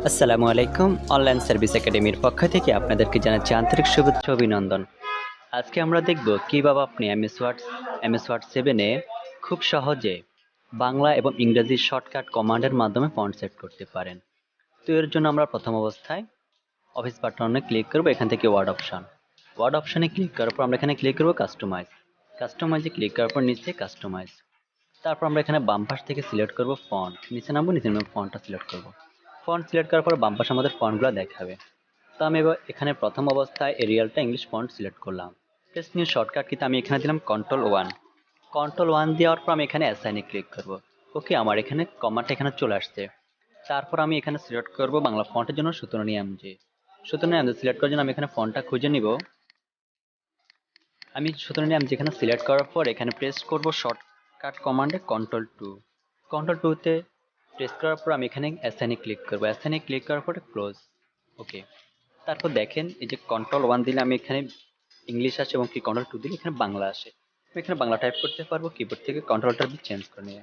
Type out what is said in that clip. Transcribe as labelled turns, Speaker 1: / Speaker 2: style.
Speaker 1: আসসালামু আলাইকুম। Online service একাডেমির পক্ষ থেকে আপনাদেরকে জানাচ্ছি আন্তরিক শুভেচ্ছা ও অভিনন্দন। আজকে আমরা দেখব কিভাবে আপনি এমএস ওয়ার্ড 7 এ খুব সহজে বাংলা এবং ইংরেজি শর্টকাট কমান্ডের মাধ্যমে ফন্ট সেট করতে পারেন। তো এর জন্য আমরা প্রথম অবস্থায় অফিস বাটনে ক্লিক করব, এখান থেকে ওয়ার্ড অপশনে ক্লিক করার পর আমরা এখানে ক্লিক করব কাস্টমাইজে ক্লিক করার পর নিচে কাস্টমাইজ। তারপর আমরা এখানে বাম পাশ থেকে সিলেক্ট করব ফন্ট, নিচে নামবো, নিচে নামে ফন্টটা সিলেক্ট করব। ফন্ট সিলেক্ট করার পর বাম পাশে আমাদের ফন্টগুলো দেখাবে। তো আমি এবার এখানে প্রথম অবস্থায় এরিয়ালটা ইংলিশ ফন্ট সিলেক্ট করলাম। পেস্ট নিউ শর্টকাট কিতে আমি এখানে দিলাম কন্ট্রোল ওয়ান দেওয়ার পর আমি এখানে অ্যাসাইনে ক্লিক করব। ওকে, আমার এখানে কমাটা এখানে চলে আসছে। তারপর আমি এখানে সিলেক্ট করব বাংলা ফন্টের জন্য 17 এমজি সিলেক্ট করার জন্য আমি এখানে ফন্টটা খুঁজে নিব। আমি 17 যেখানে সিলেক্ট করার পর এখানে প্রেস করব শর্টকাট কমান্ডে কন্ট্রোল টুতে প্রেস করার পর আমি এখানে অ্যাসাইনে ক্লিক করব। অ্যাসাইনে ক্লিক করার পরে ক্লোজ। ওকে, তারপর দেখেন এই যে কন্ট্রোল 1 দিলে আমি এখানে ইংলিশ আসে এবং কি কন্ট্রোল 2 দিলে এখানে বাংলা আসে। আমি এখানে বাংলা টাইপ করতে পারবো কিবোর্ড থেকে, কন্ট্রোলটা চেঞ্জ করে নিয়ে।